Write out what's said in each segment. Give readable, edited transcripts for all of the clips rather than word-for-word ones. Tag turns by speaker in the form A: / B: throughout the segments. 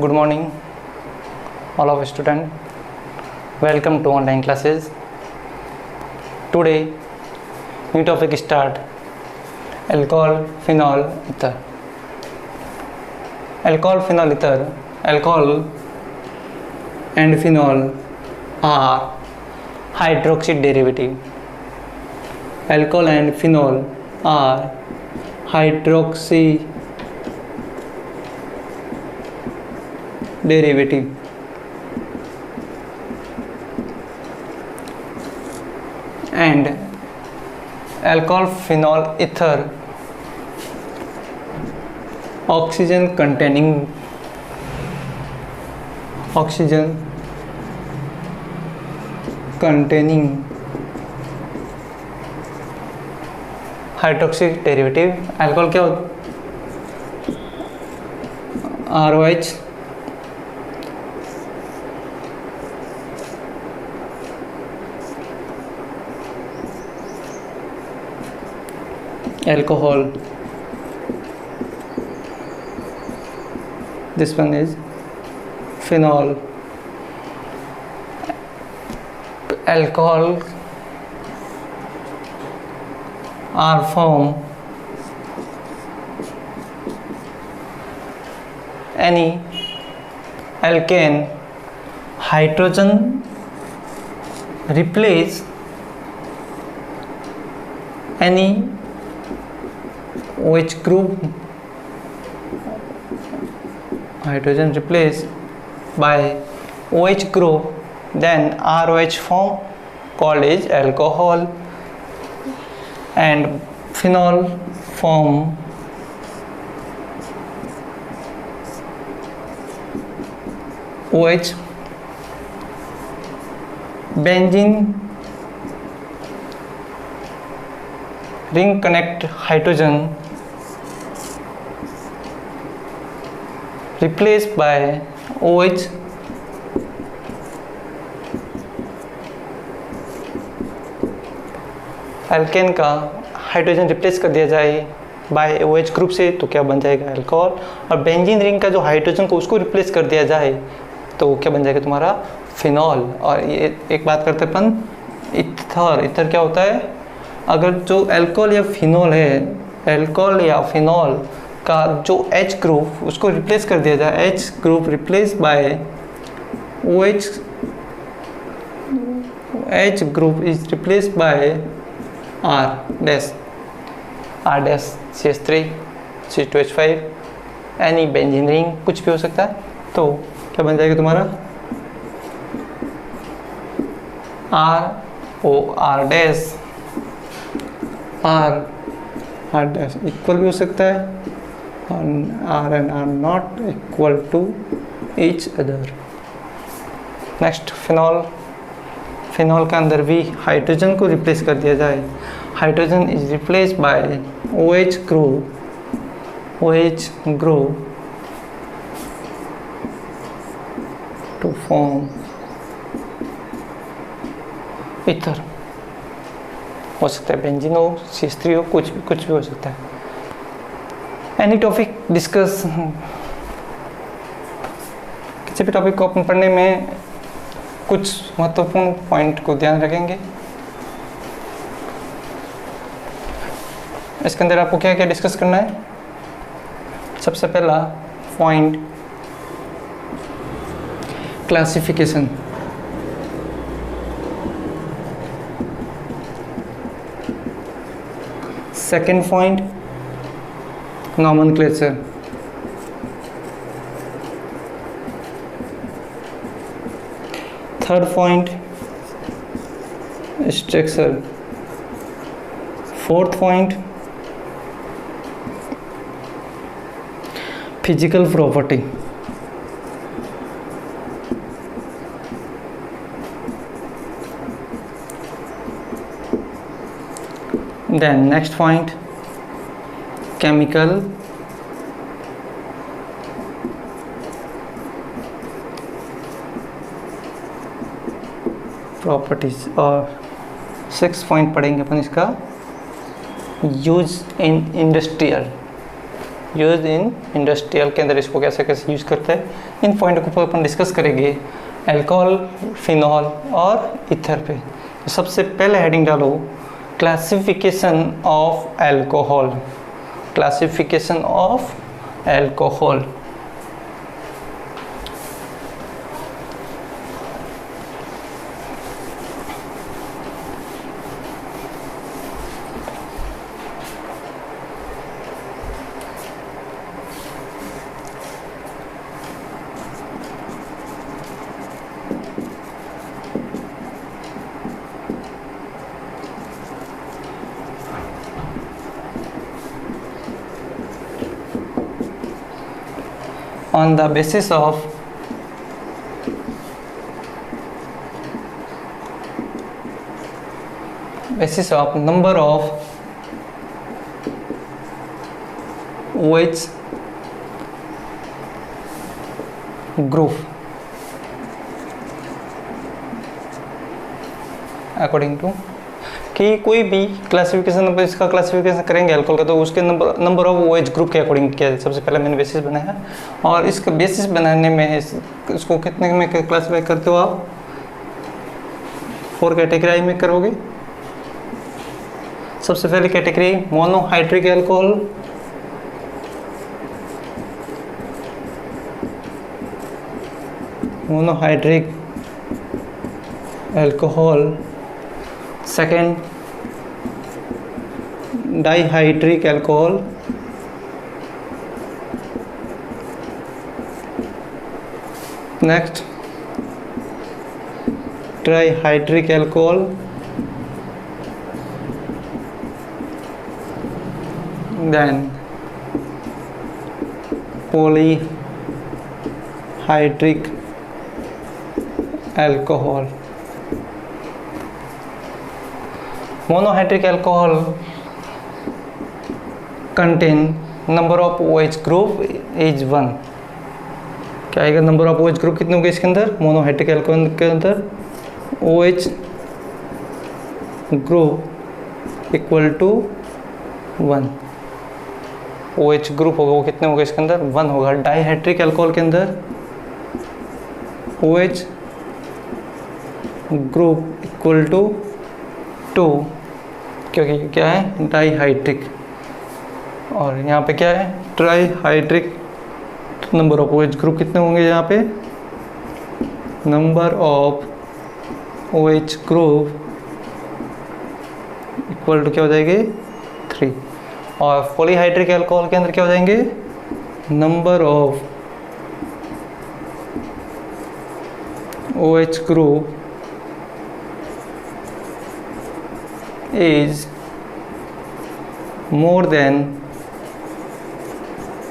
A: Good morning, all of students. Welcome to online classes. Today, new topic start. Alcohol, phenol, ether. Alcohol, phenol, ether. Alcohol and phenol are hydroxy derivative. Alcohol and phenol are hydroxy derivative. And alcohol, phenol, ether oxygen containing hydroxy derivative. Alcohol क्या होता है? ROH alcohol. This one is phenol. Alcohol are form any alkane hydrogen replace any OH group, hydrogen replaced by OH group, then ROH form called is alcohol, and phenol form OH. Benzene ring connect hydrogen replaced by OH alkane का hydrogen replace कर दिया जाए bye OH group से तो क्या बन जाएगा? Alcohol. और बेंजीन रिंग का जो हाइड्रोजन को उसको रिप्लेस कर दिया जाए तो क्या बन जाएगा तुम्हारा? फिनॉल. और ये एक बात करते अपन इथर. इथर क्या होता है? अगर जो अल्कोहल या फिनॉल है, अल्कोहल या फिनॉल का जो H ग्रुप उसको रिप्लेस कर दिया जाए, H group replace by OH, H group is replace by R dash CH3 C2H5 any benzene ring कुछ भी हो सकता है. तो क्या बन जाएगा तुम्हारा? R dash R dash equal भी हो सकता है, R and R not equal to each other. Next phenol. Phenol के अंदर भी हाइड्रोजन को रिप्लेस कर दिया जाए, hydrogen is replace by OH group to form ether. हो सकता है बेंजीन हो, CH3 हो, कुछ भी हो सकता है. एनी टॉपिक डिस्कस, किसी भी टॉपिक को अपन पढ़ने में कुछ महत्वपूर्ण पॉइंट को ध्यान रखेंगे. इसके अंदर आपको क्या क्या डिस्कस करना है? सबसे पहला point classification. Second point nomenclature. Third point structure. Fourth point physical property. Then next point chemical properties. और 6 पॉइंट पढ़ेंगे अपन इसका use in industrial use in industrial के अंदर इसको कैसे कैसे यूज करते हैं, इन पॉइंट को अपन डिस्कस करेंगे अल्कोहल, फिनॉल और ईथर पे। तो सबसे पहले हेडिंग डालो classification of alcohol, classification of alcohol. On the basis of number of OH group according to कि कोई भी क्लासिफिकेशन, इसका क्लासिफिकेशन करेंगे अल्कोहल का, तो उसके नंबर ऑफ OH ग्रुप के अकॉर्डिंग किया है। सबसे पहले मैंने बेसिस बनाया और इसका बेसिस बनाने में इसको कितने में क्लासिफाई करते हो आप, 4 कैटेगरी में करोगे। सबसे पहले category monohydric alcohol, monohydric alcohol. Second dihydric alcohol, next trihydric alcohol, then polyhydric alcohol. Monohydric alcohol contain number of OH group is 1। क्या आएगा, नंबर ऑफ OH ग्रुप कितने होंगे इसके अंदर, मोनोहाइड्रिक अल्कोहल के अंदर OH group equal to 1। OH group होगा वो कितने होगा इसके अंदर, 1 होगा। डाइहाइड्रिक अल्कोहल के अंदर OH ग्रुप इक्वल टू 2, क्योंकि क्या है डाइहाइड्रिक, और यहाँ पे क्या है ट्राइहाइड्रिक। तो नंबर ऑफ OH ग्रुप कितने होंगे यहाँ पे, number of OH group equal to क्या हो जाएंगे 3। और पॉलीहाइड्रिक अल्कोहल के अंदर क्या हो जाएंगे, number of OH group is more than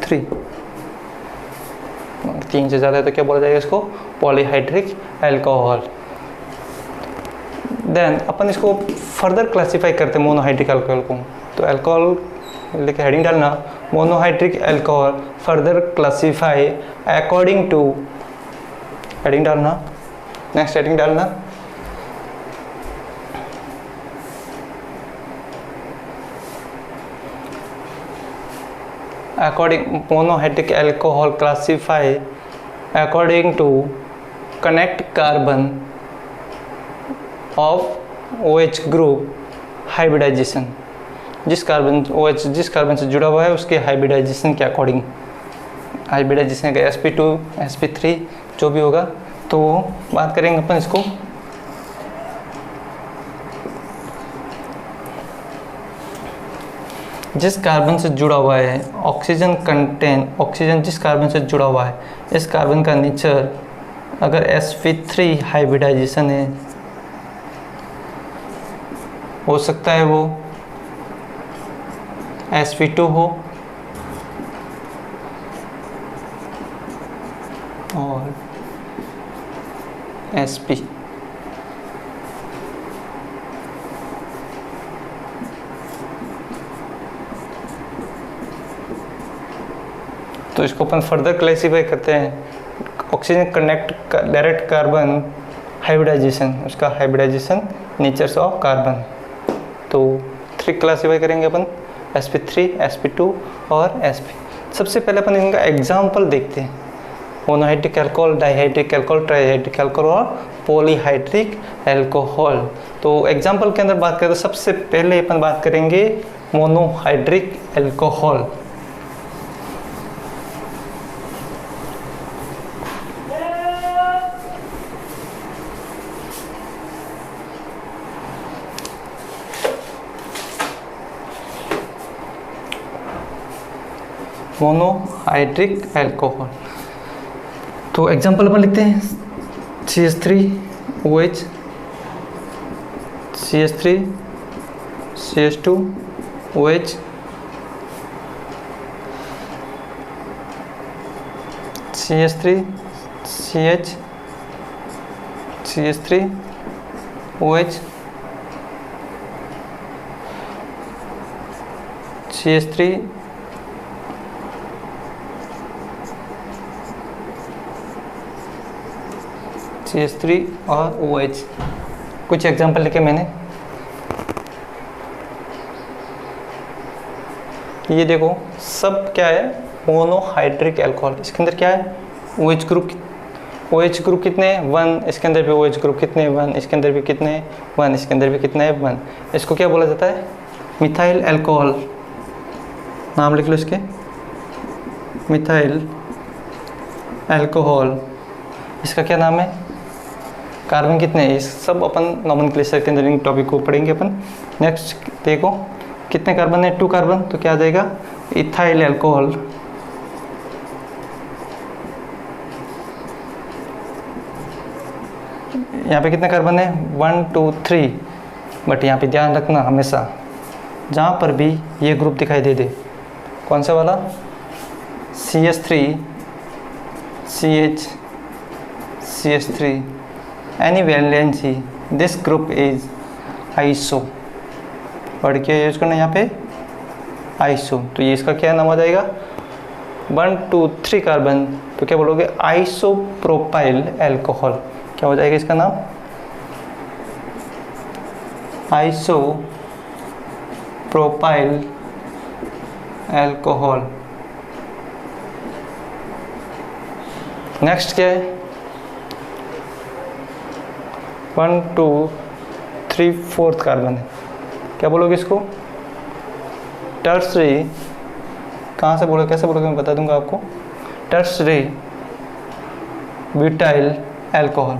A: 3। 3 से ज़्यादा है तो क्या बोला जाएगा इसको, पॉलीहाइड्रिक अल्कोहल। देन अपन इसको फर्दर क्लासिफाई करते हैं मोनोहाइड्रिक अल्कोहल को। तो अल्कोहल लेके हेडिंग डालना monohydric alcohol further classify according to, heading डालना, नेक्स्ट हेडिंग डालना according monohydric alcohol classify according to connect carbon of OH group hybridization। जिस कार्बन OH जिस कार्बन से जुड़ा हुआ है उसके हाइब्रिडाइजेशन के अकॉर्डिंग, हाइब्रिडाइजेशन का sp2 sp3 जो भी होगा, तो बात करेंगे अपन इसको। जिस कार्बन से जुड़ा हुआ है ऑक्सीजन कंटेन, ऑक्सीजन जिस कार्बन से जुड़ा हुआ है, इस कार्बन का नेचर अगर sp3 हाइब्रिडाइजेशन है, हो सकता है वो sp2 हो और sp। तो इसको अपन फर्दर क्लासिफाई करते हैं oxygen connect direct carbon hybridization, उसका हाइब्रिडाइजेशन नेचर्स ऑफ कार्बन। तो 3 क्लासिफाई करेंगे अपन sp3 sp2 और sp। सबसे पहले अपन इनका एग्जाम्पल देखते हैं, monohydric alcohol, dihydric alcohol, trihydric alcohol और पॉलीहाइड्रिक अल्कोहल। तो एग्जाम्पल के अंदर बात करें तो सबसे पहले अपन बात करेंगे मोनोहाइड्रिक अल्कोहल। मोनोहाइड्रिक अल्कोहल, तो एग्जाम्पल अपन लिखते हैं CH3OH, CH3, CH2OH, CH3, CH, CH3OH, CH3, CH3 और OH। कुछ एग्जांपल लिखे मैंने, ये देखो सब क्या है, मोनोहाइड्रिक अल्कोहल। इसके अंदर क्या है, OH ग्रुप। OH ग्रुप कितने हैं, 1। इसके अंदर भी OH ग्रुप कितने हैं, 1। इसके अंदर भी कितने हैं, 1। इसके अंदर भी कितने हैं, 1। इसको क्या बोला जाता है, मिथाइल अल्कोहल। नाम लिख लो इसके, मिथाइल अल्कोहल। इसका क्या नाम है, कार्बन कितने हैं, इस सब अपन नॉमेनक्लेचर के अंदर इन टॉपिक को पढ़ेंगे अपन। नेक्स्ट देखो कितने कार्बन है, 2 कार्बन, तो क्या आ जाएगा, इथाइल अल्कोहल। यहाँ पे कितने कार्बन है, 1 2 3। बट यहाँ पे ध्यान रखना हमेशा, जहाँ पर भी ये ग्रुप दिखाई दे दे, कौन सा वाला, CH3, CH, CH3, any valency, this group is iso। और क्या यूज करना है यहाँ पे, आइसो। तो ये इसका क्या नाम आ जाएगा, 1 2 3 कार्बन, तो क्या बोलोगे, आइसोप्रोपाइल अल्कोहल। क्या हो जाएगा इसका नाम, आइसोप्रोपाइल अल्कोहल। नेक्स्ट क्या है, 1 2 3 4 कार्बन है, क्या बोलोगे इसको, टर्सरी। कहाँ से बोलो, कैसे बोलोगे मैं बता दूंगा आपको, tertiary butyl alcohol.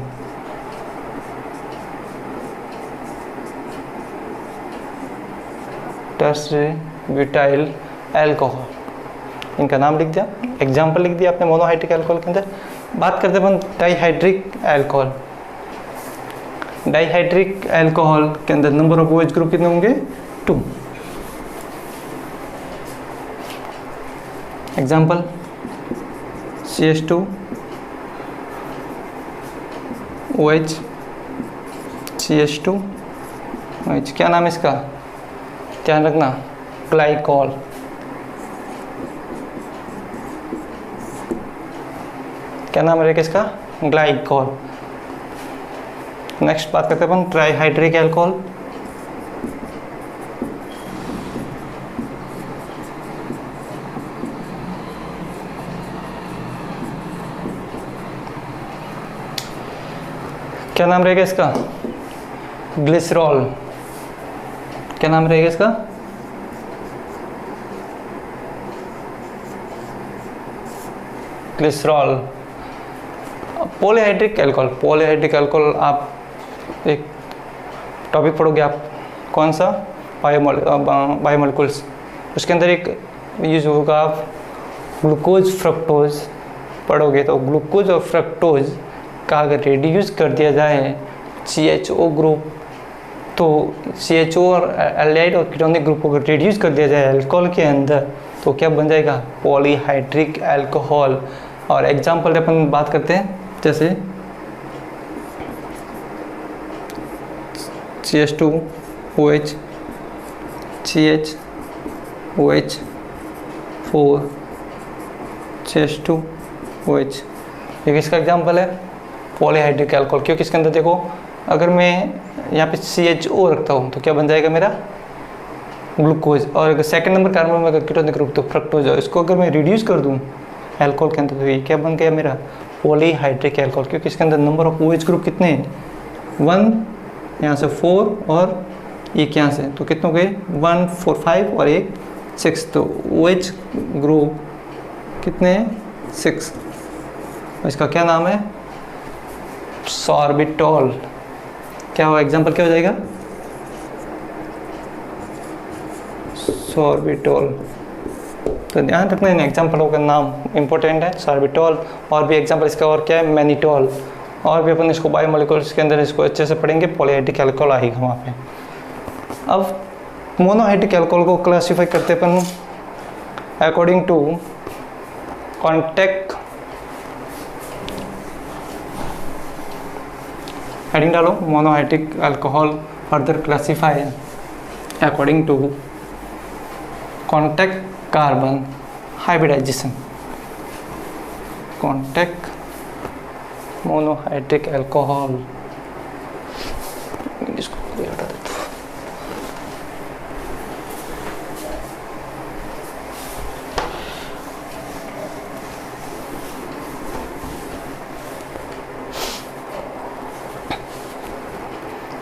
A: Tertiary butyl alcohol, इनका नाम लिख दिया, एग्जाम्पल लिख दिया आपने मोनोहाइड्रिक अल्कोहल के अंदर। बात करते हैं अपन डाइहाइड्रिक अल्कोहल। डाइहाइड्रिक अल्कोहल के अंदर नंबर ऑफ OH ग्रुप कितने होंगे, 2। Example CH2 OH, CH2 OH। क्या नाम है इसका, ध्यान रखना, ग्लाइकॉल। क्या नाम रहेगा इसका, ग्लाइकॉल। नेक्स्ट बात करते हैं अपन ट्राइहाइड्रिक अल्कोहल। क्या नाम रहेगा इसका, ग्लिसरॉल। क्या नाम रहेगा इसका, glycerol. Polyhydric alcohol, polyhydric alcohol आप एक टॉपिक पढ़ोगे आप, कौन सा, बायोमोलिकुल्स। उसके अंदर एक यूज होगा, आप ग्लूकोज फ्रक्टोज पढ़ोगे। तो ग्लूकोज और फ्रक्टोज का अगर रेड्यूस कर दिया जाए CHO ग्रुप, तो CHO और एल्डिहाइड और कीटोनिक ग्रुप को अगर रेड्यूस कर दिया जाए अल्कोहल के अंदर, तो क्या बन जाएगा, पॉलीहाइड्रिक अल्कोहल। और एग्जाम्पल अपन बात करते हैं, जैसे CH2OH, CHOH 4, CH2OH। ये किसका एग्जाम्पल है, पॉलीहाइड्रिक अल्कोहल। क्योंकि इसके अंदर देखो, अगर मैं यहाँ पे CHO रखता हूँ तो क्या बन जाएगा मेरा, ग्लूकोज, और अगर सेकंड नंबर कार्बन में अगर कीटोनिक ग्रुप तो फ्रक्टोज है। इसको अगर मैं रिड्यूस कर दूँ अल्कोहल के अंदर तो ये क्या बन गया मेरा पॉलीहाइड्रिक अल्कोहल, क्योंकि इसके अंदर नंबर ऑफ OH ग्रुप कितने हैं 1, यहाँ से 4 और एक यहाँ से, तो कितने हो गए 1 4 5 और एक 6, तो OH ग्रुप कितने हैं 6। इसका क्या नाम है सॉर्बिटॉल। क्या हो एग्जाम्पल क्या हो जाएगा सॉर्बिटॉल। तो ध्यान रखना इन एग्जाम्पलों का नाम इंपॉर्टेंट है सॉर्बिटॉल। और भी एग्जाम्पल इसका और क्या है मैनिटॉल, और भी अपन इसको बायोमोलिकुलर्स के अंदर इसको अच्छे से पढ़ेंगे, पॉलीहाइड्रिक अल्कोहल आएगा वहाँ पे। अब मोनोहाइड्रिक अल्कोहल को क्लासीफाई करते अपन अकॉर्डिंग टू कॉन्टैक्ट, हेडिंग डालो monohydric alcohol further classify according to contact carbon hybridization. Contact monohydric alcohol, इसको हटा देता हूँ।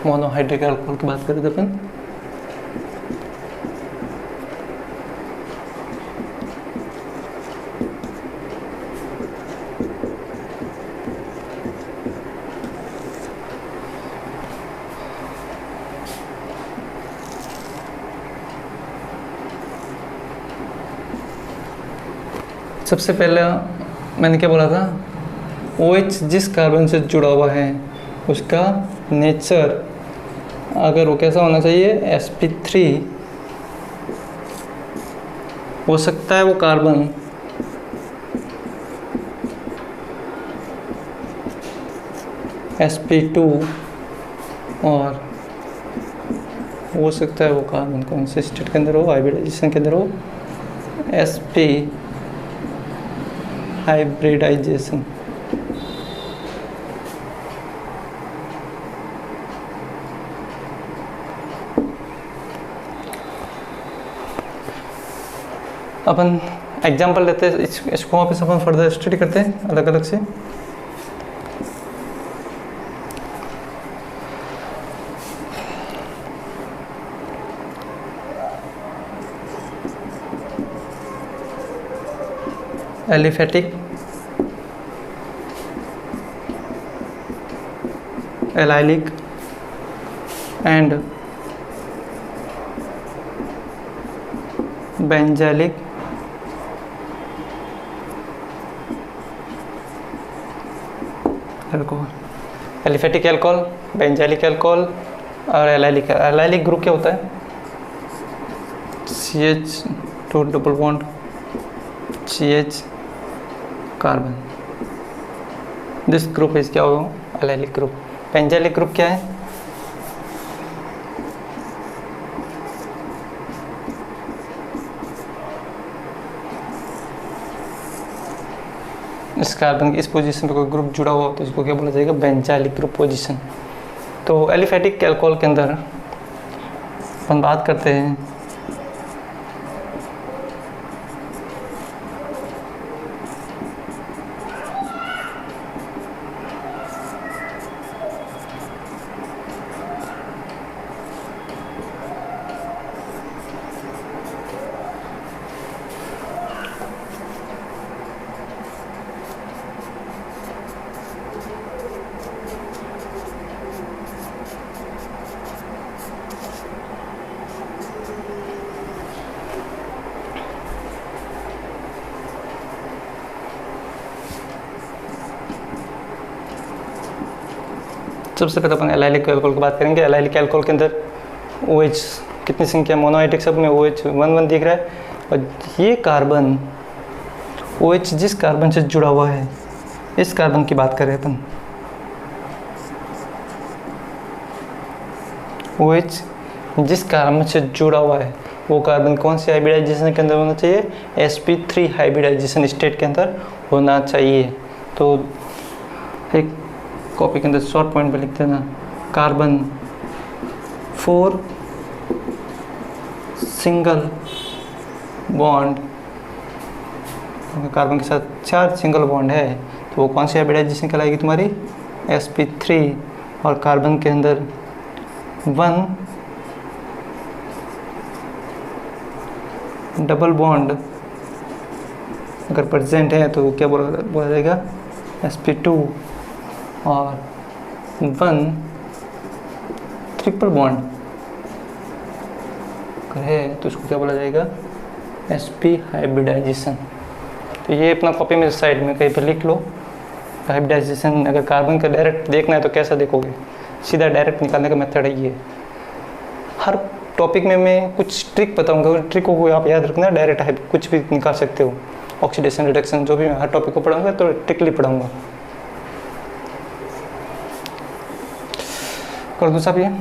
A: मोनोहाइड्रिक अल्कोहल की बात करें तो अपन सबसे पहले मैंने क्या बोला था OH जिस कार्बन से जुड़ा हुआ है उसका नेचर अगर वो कैसा होना चाहिए sp3 हो सकता है वो कार्बन sp2 और हो सकता है वो कार्बन कौन से स्टेट के अंदर हो हाइब्रिडाइजेशन के अंदर हो sp हाइब्रिडाइजेशन। अपन एग्जांपल लेते हैं, इसको वापस अपन फर्दर स्टडी करते हैं अलग अलग से। Aliphatic, allylic and benzylic alcohol. Aliphatic alcohol, benzylic alcohol और एलाइलिक। एलाइलिक ग्रुप क्या होता है CH2 double bond CH carbon, this group is क्या होगा एलाइलिक ग्रुप। बेंजालिक ग्रुप क्या है इस कार्बन की इस पोजीशन पे कोई ग्रुप जुड़ा हुआ हो तो इसको क्या बोला जाएगा बेंजालिक ग्रुप पोजीशन। तो एलिफेटिक अल्कोहल के अंदर अपन बात करते हैं सबसे पहले अपन एलाइलिक अल्कोहल की बात करेंगे। एलाइलिक अल्कोहल के अंदर OH कितनी संख्या मोनोहाइड्रिक सब में OH 1 दिख रहा है और ये कार्बन OH जिस कार्बन से जुड़ा हुआ है इस कार्बन की बात करें अपन OH जिस कार्बन से जुड़ा हुआ है वो कार्बन कौन से हाइब्रिडाइजेशन के अंदर होना चाहिए sp3 हाइब्रिडाइजेशन स्टेट के अंदर होना चाहिए। तो एक कॉपी के अंदर शॉर्ट पॉइंट पे लिख देना कार्बन 4 सिंगल बॉन्ड, कार्बन के साथ 4 सिंगल बॉन्ड है तो वो कौन सी हाइब्रिडाइजेशन कहलाएगी तुम्हारी, sp3। और कार्बन के अंदर 1 डबल बॉन्ड अगर प्रेजेंट है तो क्या बोला जाएगा, sp2। और 1 ट्रिपल बॉन्ड अगर है तो उसको क्या बोला जाएगा, sp हाइब्रिडाइजेशन। तो ये अपना कॉपी में साइड में कहीं पर लिख लो। हाइब्रिडाइजेशन अगर कार्बन का डायरेक्ट देखना है तो कैसा देखोगे, सीधा डायरेक्ट निकालने का मेथड है ये। हर टॉपिक में मैं कुछ ट्रिक बताऊंगा, ट्रिकों को आप याद रखना, डायरेक्ट कुछ भी निकाल सकते हो। ऑक्सीडेशन रिडक्शन जो भी मैं हर टॉपिक को पढ़ाऊंगा तो ट्रिकली पढ़ाऊंगा। कर दूँ साहब ये,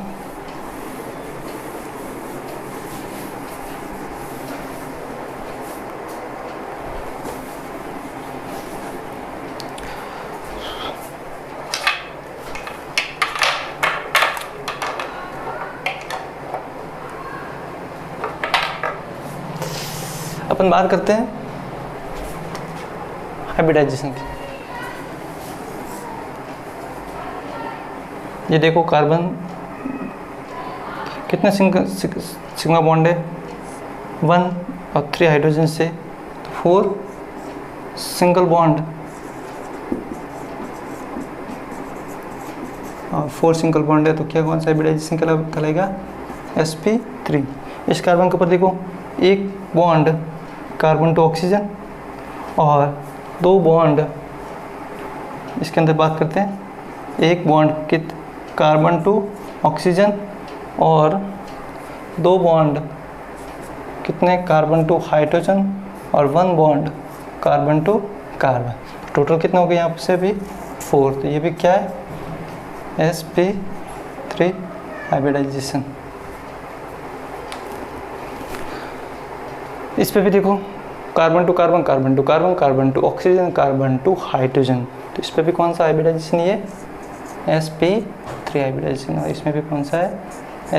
A: अपन बात करते हैं हाइब्रिडाइजेशन की। ये देखो कार्बन कितने सिग्मा बॉन्ड है, 1 और 3 हाइड्रोजन से, तो 4 सिंगल बॉन्ड और 4 सिंगल बॉन्ड है तो क्या कौन सा हाइब्रिडाइजेशन कहलाएगा, sp3। इस कार्बन के ऊपर देखो एक बॉन्ड कार्बन टू ऑक्सीजन और 2 बॉन्ड, इसके अंदर बात करते हैं, एक बॉन्ड कार्बन टू ऑक्सीजन और 2 बॉन्ड कितने, कार्बन टू हाइड्रोजन और 1 bond carbon to carbon. Total कितना हो गया यहाँ से भी 4। तो ये भी क्या है, sp3 हाइब्रिडाइजेशन। इस पे भी देखो carbon to carbon, carbon to carbon, carbon to oxygen, carbon to hydrogen, तो इस पे भी कौन सा हाइब्रिडाइजेशन, ये sp3 हाइब्रिडाइजेशन। और इसमें भी कौन सा है,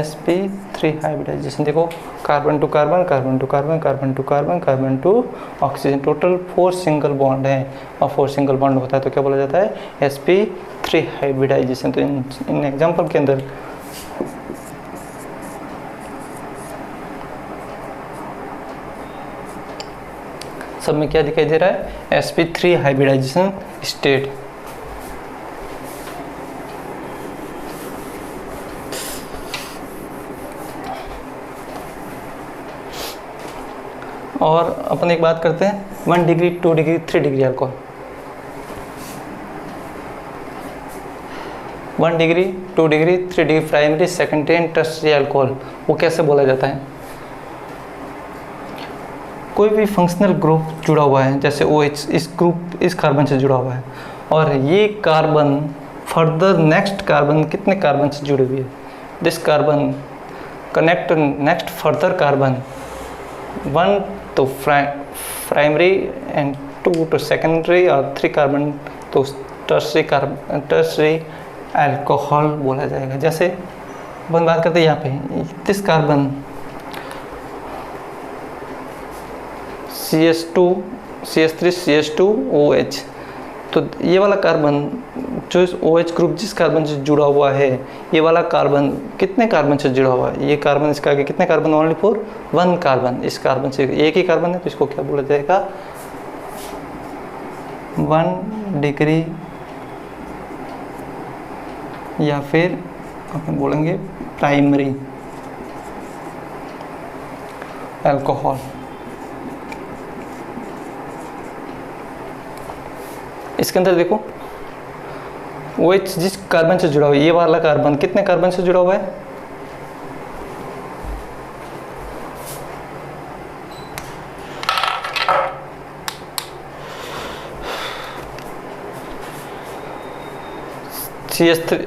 A: sp3 हाइब्रिडाइजेशन। देखो carbon to carbon, carbon to carbon, carbon to carbon, carbon to oxygen, total 4 single bond है और 4 सिंगल बॉन्ड होता है तो क्या बोला जाता है, sp3 हाइब्रिडाइजेशन। तो इन एग्जाम्पल के अंदर सब में क्या दिखाई दे रहा है, sp3 हाइब्रिडाइजेशन स्टेट। और अपन एक बात करते हैं 1 degree 2 degree 3 degree alcohol. 1 degree 2 degree 3 degree primary secondary and tertiary alcohol, वो कैसे बोला जाता है, कोई भी फंक्शनल ग्रुप जुड़ा हुआ है जैसे OH, इस ग्रुप इस कार्बन से जुड़ा हुआ है और ये कार्बन फर्दर नेक्स्ट कार्बन कितने कार्बन से जुड़ी हुई है, this carbon connect next further carbon 1 तो प्राइमरी एंड 2 तो सेकेंडरी और 3 कार्बन तो टर्शियरी अल्कोहल बोला जाएगा। जैसे अपन बात करते हैं यहाँ पे this carbon CH2 CH3 CH2 OH, तो ये वाला कार्बन जो इस OH ग्रुप जिस कार्बन से जुड़ा हुआ है, ये वाला कार्बन कितने कार्बन से जुड़ा हुआ है, ये कार्बन इसका आगे कितने कार्बन, ओनली फॉर 1 कार्बन, इस कार्बन से एक ही कार्बन है तो इसको क्या बोला जाएगा, 1 डिग्री या फिर अपन बोलेंगे प्राइमरी अल्कोहल। इसके अंदर देखो OH जिस कार्बन से जुड़ा हुआ है, ये वाला कार्बन कितने कार्बन से जुड़ा हुआ है, CH3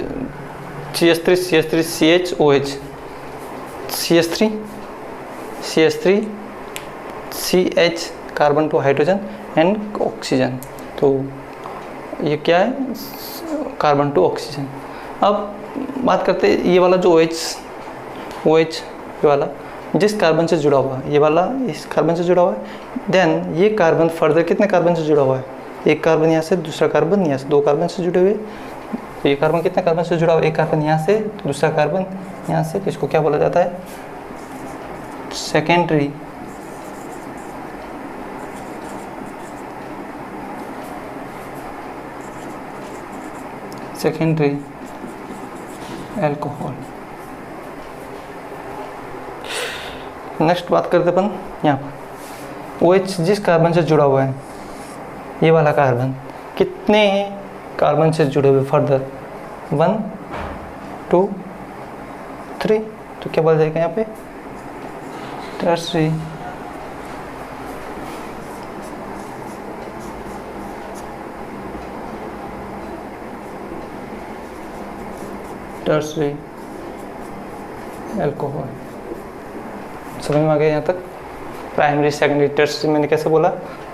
A: CHOH CH3 CH carbon to hydrogen and oxygen, तो ये क्या है, कार्बन टू ऑक्सीजन। अब बात करते हैं ये वाला जो OH ये वाला जिस कार्बन से जुड़ा हुआ है, ये वाला इस कार्बन से जुड़ा हुआ है, देन ये कार्बन फर्दर कितने कार्बन से जुड़ा हुआ है, एक कार्बन यहाँ से, दूसरा कार्बन यहाँ से, दो कार्बन से जुड़े हुए। तो ये कार्बन कितने कार्बन से जुड़ा हुआ है, एक कार्बन यहाँ से, दूसरा कार्बन यहाँ से, तो इसको क्या बोला जाता है, सेकेंडरी अल्कोहल। नेक्स्ट बात करते अपन यहाँ पर OH जिस कार्बन से जुड़ा हुआ है, ये वाला कार्बन कितने कार्बन से जुड़े हुए फर्दर, 1 2 3, तो क्या बोला जाएगा यहाँ पे, टर्सरी अल्कोहल। समझ में आ गया यहाँ तक। प्राइमरी सेकेंडरी टर्सरी मैंने कैसे बोला,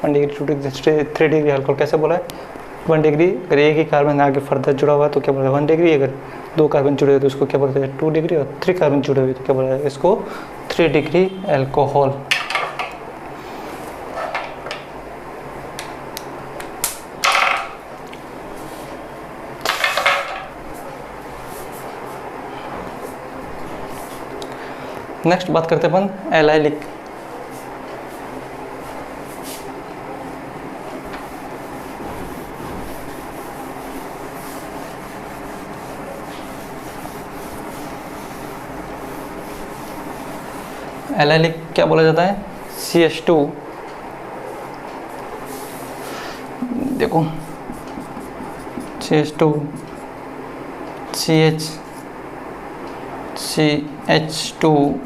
A: 1 डिग्री 2 डिग्री 3 डिग्री अल्कोहल कैसे बोला है, 1 डिग्री अगर एक ही कार्बन आगे फर्दर जुड़ा हुआ है तो क्या बोला है 1 डिग्री, अगर 2 कार्बन जुड़े हुए तो उसको क्या बोलते हैं 2 डिग्री, और 3 कार्बन जुड़े हुए तो क्या बोला है इसको 3 डिग्री अल्कोहल। नेक्स्ट बात करते हैं अपन एलाइलिक। एलाइलिक क्या बोला जाता है, CH2, देखो CH2 CH CH2OH,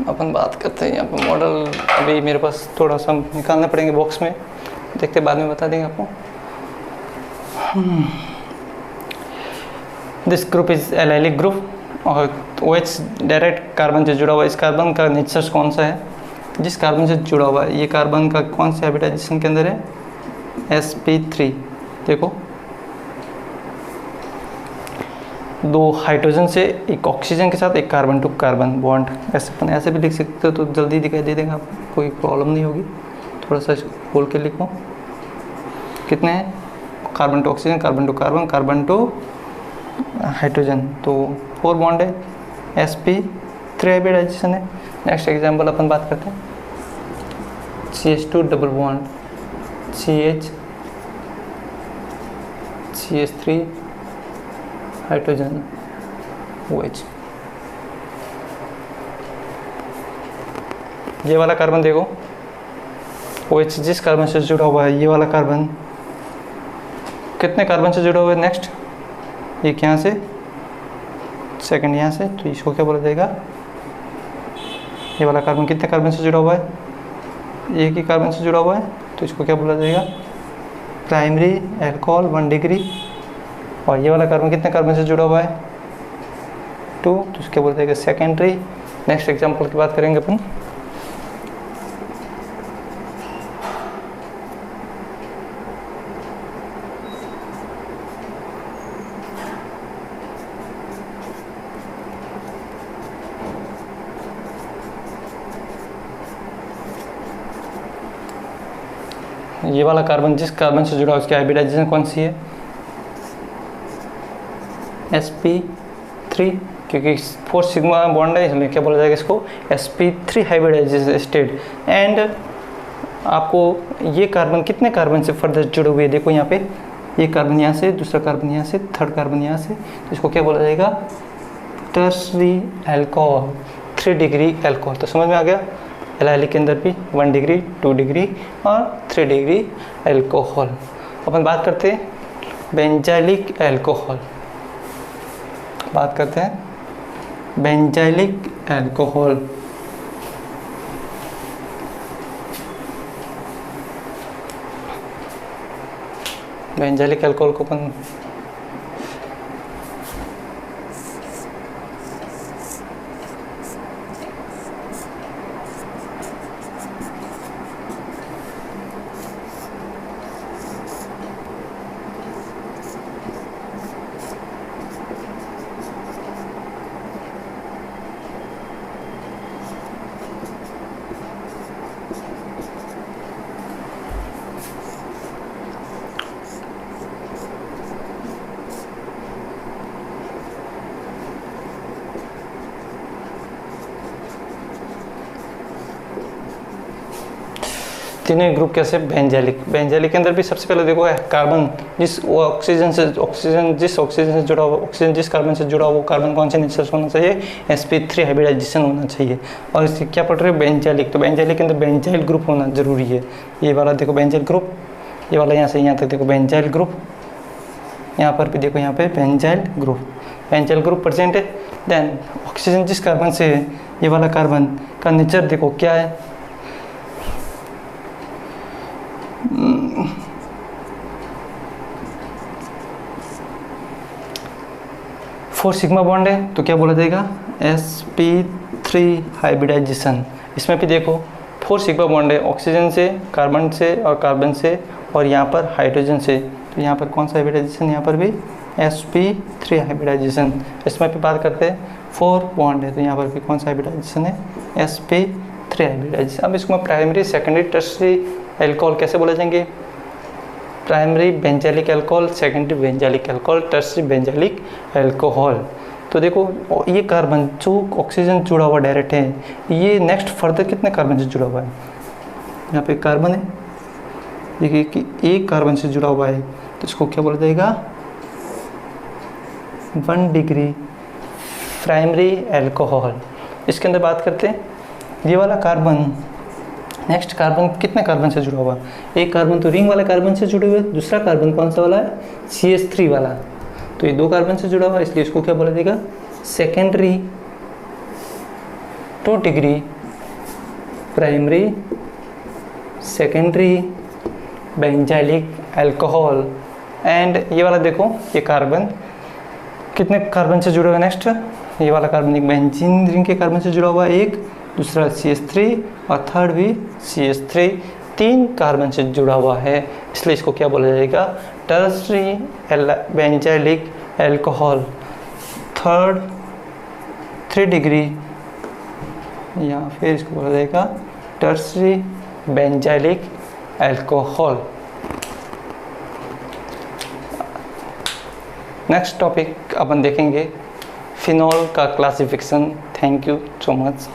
A: अपन बात करते हैं यहाँ पे मॉडल। अभी मेरे पास थोड़ा सा निकालना पड़ेंगे बॉक्स में, देखते बाद में बता देंगे आपको। This group is allylic group, और OH डायरेक्ट कार्बन से जुड़ा हुआ। इस कार्बन का नेचर कौन सा है, जिस कार्बन से जुड़ा हुआ है, ये कार्बन का कौन सा हाइब्रिडाइजेशन के अंदर है, sp3। देखो 2 हाइड्रोजन से एक ऑक्सीजन के साथ एक कार्बन टू कार्बन बॉन्ड, ऐसे अपन ऐसे भी लिख सकते हो तो जल्दी दिखाई दे देगा आपको, कोई प्रॉब्लम नहीं होगी। थोड़ा सा खोल के लिखो, कितने हैं, carbon to oxygen, carbon to carbon, carbon to hydrogen, तो 4 बॉन्ड है, sp3 हाइब्रिडाइजेशन है। नेक्स्ट एग्जाम्पल अपन बात करते हैं, CH2 double bond CH3 hydrogen OH। ये वाला कार्बन देखो, OH जिस कार्बन से जुड़ा हुआ है, ये वाला कार्बन कितने कार्बन से जुड़ा हुआ है, नेक्स्ट एक यहाँ से, सेकंड यहाँ से, तो इसको क्या बोला जाएगा, ये वाला कार्बन कितने कार्बन से जुड़ा हुआ है, एक ही कार्बन से जुड़ा हुआ है, तो इसको क्या बोला जाएगा, प्राइमरी अल्कोहल 1 डिग्री। और ये वाला कार्बन कितने कार्बन से जुड़ा हुआ है, 2, तो इसके बोलते हैं सेकेंडरी। नेक्स्ट एग्जांपल की बात करेंगे अपन, ये वाला कार्बन जिस कार्बन से जुड़ा है उसकी हाइब्रिडाइजेशन कौन सी है, sp3, क्योंकि 4 सिग्मा बॉन्ड है इसलिए क्या बोला जाएगा इसको sp3 हाइब्रिडाइजेशन स्टेट। एंड आपको ये कार्बन कितने कार्बन से फर्दर जुड़े हुए, देखो यहाँ पे एक कार्बन यहाँ से, दूसरा कार्बन यहाँ से, थर्ड कार्बन यहाँ से, तो इसको क्या बोला जाएगा, टर्सरी अल्कोहल, 3 डिग्री अल्कोहल। तो समझ में आ गया, एलाइलिक के अंदर भी 1 डिग्री 2 डिग्री और 3 डिग्री अल्कोहल। अपन बात करते हैं बेंजाइलिक अल्कोहल, बात करते हैं बेंजाइलिक अल्कोहल। बेंजाइलिक अल्कोहल को अपन तीनों ही ग्रुप कैसे बेंजाइलिक के अंदर भी सबसे पहले देखो है कार्बन जिस ऑक्सीजन से जुड़ा हुआ ऑक्सीजन जिस कार्बन से जुड़ा हुआ कार्बन कौन से नेचर होना चाहिए sp3 हाइब्रिडाइजेशन होना चाहिए। और इससे क्या पढ़ रहे हैं बेंजाइलिक, तो बेंजाइलिक के अंदर बेंजाइल ग्रुप होना जरूरी है। ये वाला देखो बेंजाइल ग्रुप, ये वाला यहाँ से यहाँ तक देखो बेंजाइल ग्रुप, यहाँ पर भी देखो यहाँ पे बेंजाइल ग्रुप प्रेजेंट है। देन ऑक्सीजन जिस कार्बन से है ये वाला कार्बन का नेचर देखो क्या है, 4 सिग्मा बॉन्ड है तो क्या बोला जाएगा sp3 हाइब्रिडाइजेशन। इसमें भी देखो 4 सिग्मा बॉन्ड है ऑक्सीजन से, कार्बन से और कार्बन से और यहाँ पर हाइड्रोजन से, तो यहाँ पर कौन सा हाइब्रिडाइजेशन, यहाँ पर भी sp3 हाइब्रिडाइजेशन। इसमें भी बात करते हैं 4 बॉन्ड है तो यहाँ पर भी कौन सा हाइब्रिडाइजेशन है sp3 हाइब्रिडाइजेशन। अब इसको प्राइमरी सेकेंडरी टर्शरी एल्कोहल कैसे बोले जाएंगे, primary benzylic alcohol, secondary benzylic alcohol, tertiary benzylic alcohol. तो देखो ये कार्बन जो ऑक्सीजन जुड़ा हुआ डायरेक्ट है, ये नेक्स्ट फर्दर कितने कार्बन से जुड़ा हुआ है, यहाँ पे कार्बन है देखिए कि एक कार्बन से जुड़ा हुआ है तो इसको क्या बोला जाएगा 1 डिग्री प्राइमरी अल्कोहल। इसके अंदर बात करते हैं ये वाला कार्बन, नेक्स्ट कार्बन कितने कार्बन से जुड़ा हुआ, एक कार्बन तो रिंग वाला कार्बन से जुड़े हुए, दूसरा कार्बन कौन सा वाला है CH3 वाला, तो ये 2 कार्बन से जुड़ा हुआ, इसलिए इसको क्या बोला जाएगा secondary 2 degree primary secondary benzylic alcohol. And ये वाला देखो ये कार्बन कितने कार्बन से जुड़ा हुआ, नेक्स्ट ये वाला कार्बन एक बेंजीन रिंग के कार्बन से जुड़ा हुआ है एक, दूसरा CH3 और थर्ड भी CH3, 3 कार्बन से जुड़ा हुआ है, इसलिए इसको क्या बोला जाएगा tertiary benzylic alcohol. Third 3 degree या फिर इसको बोला जाएगा tertiary benzylic alcohol. Next topic अपन देखेंगे फिनॉल का classification. Thank you so much.